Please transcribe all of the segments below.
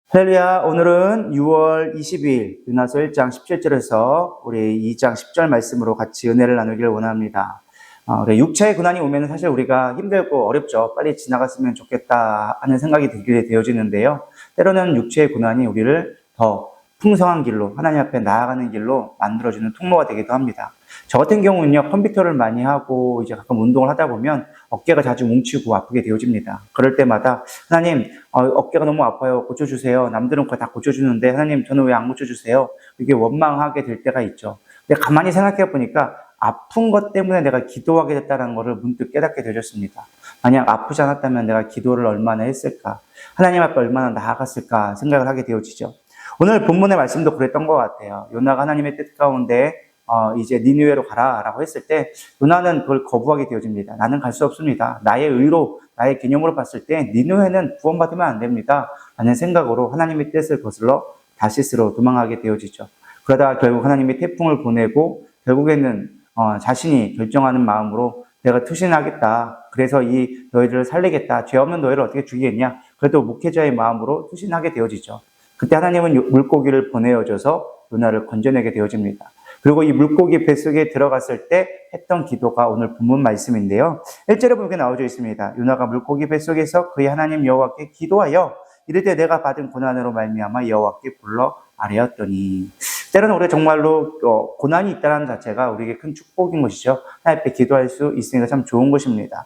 할렐루야, 오늘은 6월 22일 요나서 1장 17절에서 우리 2장 10절 말씀으로 같이 은혜를 나누기를 원합니다. 우리 육체의 고난이 오면 사실 우리가 힘들고 어렵죠. 빨리 지나갔으면 좋겠다 하는 생각이 들게 되어지는데요. 때로는 육체의 고난이 우리를 더 풍성한 길로, 하나님 앞에 나아가는 길로 만들어주는 통로가 되기도 합니다. 저 같은 경우는요, 컴퓨터를 많이 하고 이제 가끔 운동을 하다 보면 어깨가 자주 뭉치고 아프게 되어집니다. 그럴 때마다 하나님, 어깨가 너무 아파요. 고쳐주세요. 남들은 그거 다 고쳐주는데 하나님, 저는 왜 안 고쳐주세요? 이게 원망하게 될 때가 있죠. 근데 가만히 생각해 보니까 아픈 것 때문에 내가 기도하게 됐다는 것을 문득 깨닫게 되었습니다. 만약 아프지 않았다면 내가 기도를 얼마나 했을까? 하나님 앞에 얼마나 나아갔을까 생각을 하게 되어지죠. 오늘 본문의 말씀도 그랬던 것 같아요. 요나가 하나님의 뜻 가운데 이제 니느웨로 가라라고 했을 때 요나는 그걸 거부하게 되어집니다. 나는 갈 수 없습니다. 나의 의로, 나의 개념으로 봤을 때 니느웨는 구원받으면 안 됩니다. 라는 생각으로 하나님의 뜻을 거슬러 다시스로 도망하게 되어지죠. 그러다가 결국 하나님이 태풍을 보내고 결국에는 자신이 결정하는 마음으로 내가 투신하겠다. 그래서 이 너희들을 살리겠다. 죄 없는 너희를 어떻게 죽이겠냐. 그래도 목회자의 마음으로 투신하게 되어지죠. 그때 하나님은 물고기를 보내어줘서 요나를 건져내게 되어집니다. 그리고 이 물고기 뱃속에 들어갔을 때 했던 기도가 오늘 본문 말씀인데요. 1절에 보면 나와져 있습니다. 요나가 물고기 뱃속에서 그의 하나님 여호와께 기도하여 이럴 때 내가 받은 고난으로 말미암아 여호와께 불러 아뢰었더니, 때로는 우리가 정말로 고난이 있다는 자체가 우리에게 큰 축복인 것이죠. 하나님 앞에 기도할 수 있으니까 참 좋은 것입니다.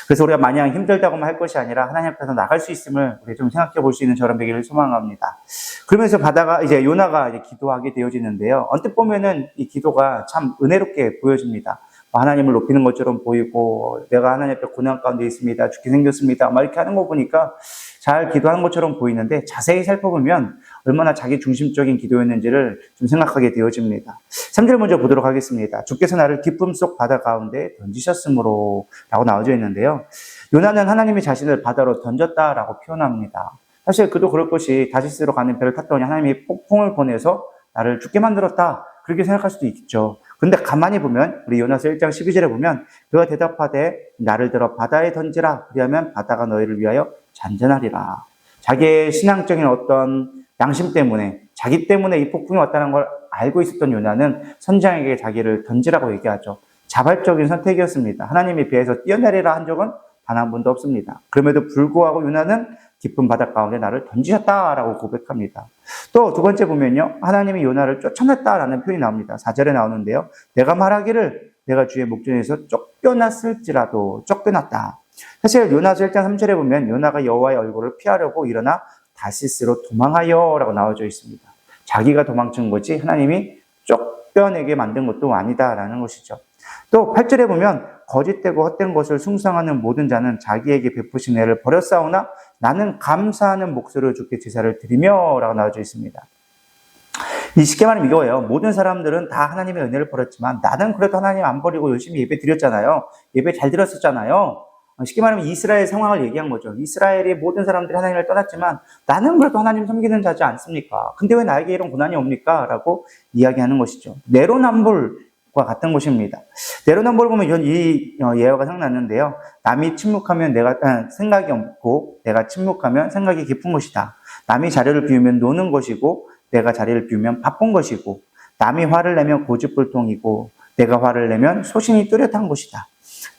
그래서 우리가 마냥 힘들다고만 할 것이 아니라 하나님 앞에서 나갈 수 있음을 우리 좀 생각해 볼 수 있는 저런 되기를 소망합니다. 그러면서 이제 요나가 이제 기도하게 되어지는데요. 언뜻 보면은 이 기도가 참 은혜롭게 보여집니다. 하나님을 높이는 것처럼 보이고, 내가 하나님 앞에 고난 가운데 있습니다. 죽게 생겼습니다. 막 이렇게 하는 거 보니까 잘 기도하는 것처럼 보이는데 자세히 살펴보면 얼마나 자기 중심적인 기도였는지를 좀 생각하게 되어집니다. 3절 먼저 보도록 하겠습니다. 주께서 나를 기쁨 속 바다 가운데 던지셨으므로 라고 나와져 있는데요. 요나는 하나님이 자신을 바다로 던졌다라고 표현합니다. 사실 그도 그럴 것이 다시스로 가는 배를 탔더니 하나님이 폭풍을 보내서 나를 죽게 만들었다. 그렇게 생각할 수도 있죠. 근데 가만히 보면 우리 요나서 1장 12절에 보면 그가 대답하되 나를 들어 바다에 던지라. 그리하면 바다가 너희를 위하여 잔잔하리라. 자기의 신앙적인 어떤 양심 때문에, 자기 때문에 이 폭풍이 왔다는 걸 알고 있었던 요나는 선장에게 자기를 던지라고 얘기하죠. 자발적인 선택이었습니다. 하나님에 비해서 뛰어내리라 한 적은 단 한 번도 없습니다. 그럼에도 불구하고 요나는 깊은 바다 가운데 나를 던지셨다라고 고백합니다. 또 두 번째 보면요, 하나님이 요나를 쫓아냈다라는 표현이 나옵니다. 4절에 나오는데요. 내가 말하기를 내가 주의 목전에서 쫓겨났을지라도 쫓겨났다. 사실 요나서 1장 3절에 보면 요나가 여호와의 얼굴을 피하려고 일어나 다시스로 도망하여 라고 나와져 있습니다. 자기가 도망친 거지 하나님이 쫓겨내게 만든 것도 아니다라는 것이죠. 또 8절에 보면 거짓되고 헛된 것을 숭상하는 모든 자는 자기에게 베푸신 애를 버렸사오나 나는 감사하는 목소리로 주께 제사를 드리며 라고 나와져 있습니다. 이 쉽게 말하면 이거예요. 모든 사람들은 다 하나님의 은혜를 버렸지만 나는 그래도 하나님 안 버리고 열심히 예배 드렸잖아요. 예배 잘 드렸었잖아요. 쉽게 말하면 이스라엘 상황을 얘기한 거죠. 이스라엘이 모든 사람들이 하나님을 떠났지만 나는 그래도 하나님 섬기는 자지 않습니까? 근데 왜 나에게 이런 고난이 옵니까? 라고 이야기하는 것이죠. 내로남불과 같은 것입니다. 내로남불을 보면 이 예화가 생각났는데요. 남이 침묵하면 생각이 없고 내가 침묵하면 생각이 깊은 것이다. 남이 자리를 비우면 노는 것이고 내가 자리를 비우면 바쁜 것이고 남이 화를 내면 고집불통이고 내가 화를 내면 소신이 뚜렷한 것이다.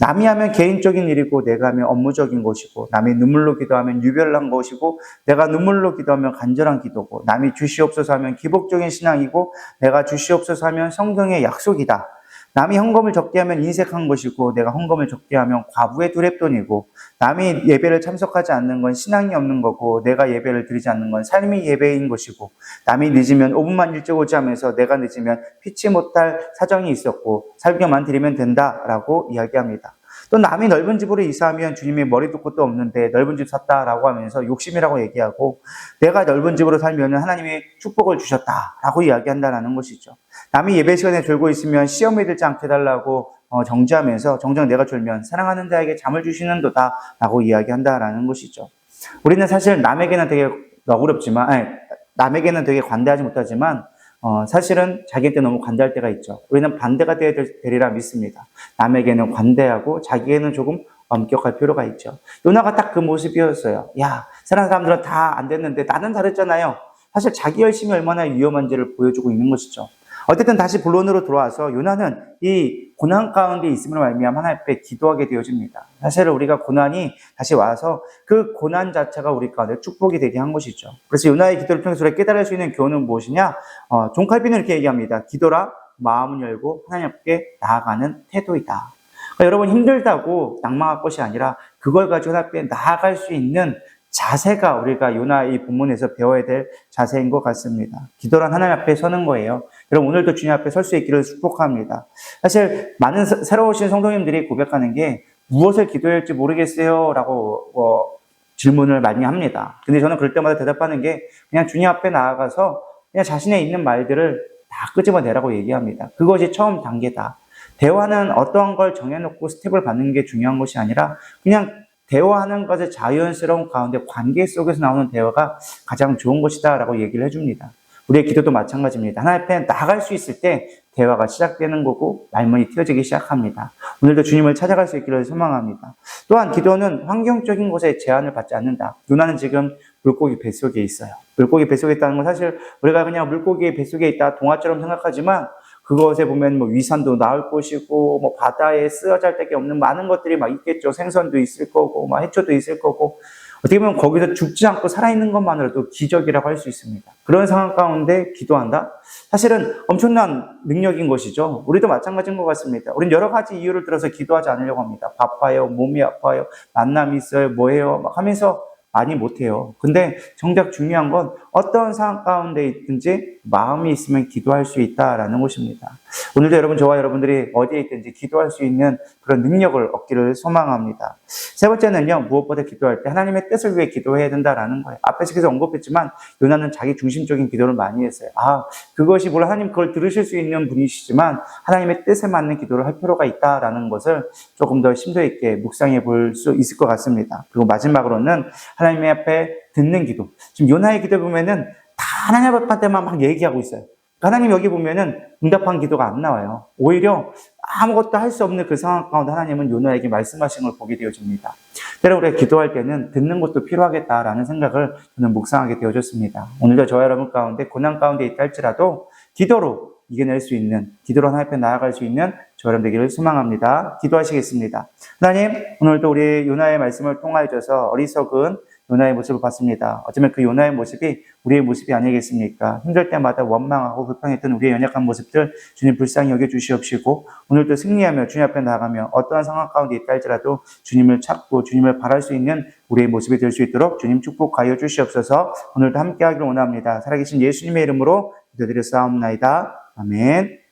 남이 하면 개인적인 일이고 내가 하면 업무적인 것이고 남이 눈물로 기도하면 유별난 것이고 내가 눈물로 기도하면 간절한 기도고 남이 주시옵소서 하면 기복적인 신앙이고 내가 주시옵소서 하면 성경의 약속이다. 남이 헌금을 적게 하면 인색한 것이고 내가 헌금을 적게 하면 과부의 두렵돈이고 남이 예배를 참석하지 않는 건 신앙이 없는 거고 내가 예배를 드리지 않는 건 삶이 예배인 것이고 남이 늦으면 5분만 일찍 오지 하면서 내가 늦으면 피치 못할 사정이 있었고 설교만 드리면 된다라고 이야기합니다. 또 남이 넓은 집으로 이사하면 주님이 머리도 끝도 없는데 넓은 집 샀다라고 하면서 욕심이라고 얘기하고 내가 넓은 집으로 살면 하나님이 축복을 주셨다라고 이야기한다는 것이죠. 남이 예배 시간에 졸고 있으면 시험에 들지 않게 해달라고 정지하면서 정작 내가 졸면 사랑하는 자에게 잠을 주시는도다라고 이야기한다라는 것이죠. 우리는 사실 남에게는 되게 너그럽지만, 남에게는 되게 관대하지 못하지만 사실은 자기한테 너무 관대할 때가 있죠. 우리는 반대가 되리라 믿습니다. 남에게는 관대하고 자기에게는 조금 엄격할 필요가 있죠. 요나가 딱 그 모습이었어요. 야, 세상 사람들은 다 안 됐는데 나는 잘했잖아요. 사실 자기 열심이 얼마나 위험한지를 보여주고 있는 것이죠. 어쨌든 다시 본론으로 돌아와서 요나는 이 고난 가운데 있음을 말미암아 하나님 앞에 기도하게 되어집니다. 사실 우리가 고난이 다시 와서 그 고난 자체가 우리 가운데 축복이 되게 한 것이죠. 그래서 요나의 기도를 통해서 우리가 깨달을 수 있는 교훈은 무엇이냐? 존 칼빈은 이렇게 얘기합니다. 기도라 마음을 열고 하나님 앞에 나아가는 태도이다. 그러니까 여러분 힘들다고 낙망할 것이 아니라 그걸 가지고 하나님 앞에 나아갈 수 있는 자세가 우리가 요나 이 본문에서 배워야 될 자세인 것 같습니다. 기도란 하나님 앞에 서는 거예요. 여러분 오늘도 주님 앞에 설 수 있기를 축복합니다. 사실 많은 새로 오신 성도님들이 고백하는 게 무엇을 기도해야 할지 모르겠어요 라고 질문을 많이 합니다. 근데 저는 그럴 때마다 대답하는 게 그냥 주님 앞에 나아가서 그냥 자신의 있는 말들을 다 끄집어내라고 얘기합니다. 그것이 처음 단계다. 대화는 어떠한 걸 정해놓고 스텝을 받는 게 중요한 것이 아니라 그냥 대화하는 것의 자연스러운 가운데 관계 속에서 나오는 대화가 가장 좋은 것이다 라고 얘기를 해줍니다. 우리의 기도도 마찬가지입니다. 하나님 앞에 나아갈 수 있을 때 대화가 시작되는 거고 말문이 트여지기 시작합니다. 오늘도 주님을 찾아갈 수 있기를 소망합니다. 또한 기도는 환경적인 것에 제한을 받지 않는다. 요나는 지금 물고기 뱃속에 있어요. 물고기 뱃속에 있다는 건 사실 우리가 그냥 물고기 뱃속에 있다 동화처럼 생각하지만 그것에 보면 위산도 나올 것이고 바다에 쓰여질 데가 없는 많은 것들이 막 있겠죠. 생선도 있을 거고 해초도 있을 거고 어떻게 보면 거기서 죽지 않고 살아있는 것만으로도 기적이라고 할 수 있습니다. 그런 상황 가운데 기도한다? 사실은 엄청난 능력인 것이죠. 우리도 마찬가지인 것 같습니다. 우린 여러 가지 이유를 들어서 기도하지 않으려고 합니다. 바빠요, 몸이 아파요, 만남이 있어요, 뭐해요 막 하면서 많이 못해요. 근데 정작 중요한 건 어떤 상황 가운데 있든지 마음이 있으면 기도할 수 있다라는 것입니다. 오늘도 여러분, 저와 여러분들이 어디에 있든지 기도할 수 있는 그런 능력을 얻기를 소망합니다. 세 번째는요, 무엇보다 기도할 때 하나님의 뜻을 위해 기도해야 된다라는 거예요. 앞에서 계속 언급했지만 요나는 자기 중심적인 기도를 많이 했어요. 그것이 물론 하나님 그걸 들으실 수 있는 분이시지만 하나님의 뜻에 맞는 기도를 할 필요가 있다라는 것을 조금 더 심도 있게 묵상해 볼 수 있을 것 같습니다. 그리고 마지막으로는 하나님의 앞에 듣는 기도. 지금 요나의 기도 보면은 다 하나님 앞에만 막 얘기하고 있어요. 하나님 여기 보면은 응답한 기도가 안 나와요. 오히려 아무것도 할 수 없는 그 상황 가운데 하나님은 요나에게 말씀하신 걸 보게 되어집니다. 때로 우리가 기도할 때는 듣는 것도 필요하겠다라는 생각을 저는 묵상하게 되어졌습니다. 오늘도 저와 여러분 가운데 고난 가운데 있다 할지라도 기도로 이겨낼 수 있는, 기도로 하나님 앞에 나아갈 수 있는 저와 여러분 되기를 소망합니다. 기도하시겠습니다. 하나님, 오늘도 우리 요나의 말씀을 통하여서 어리석은 요나의 모습을 봤습니다. 어쩌면 그 요나의 모습이 우리의 모습이 아니겠습니까? 힘들 때마다 원망하고 불평했던 우리의 연약한 모습들 주님 불쌍히 여겨주시옵시고 오늘도 승리하며 주님 앞에 나아가며 어떠한 상황 가운데 있다 할지라도 주님을 찾고 주님을 바랄 수 있는 우리의 모습이 될 수 있도록 주님 축복하여 주시옵소서. 오늘도 함께 하기를 원합니다. 살아계신 예수님의 이름으로 기도드려 싸움나이다. 아멘.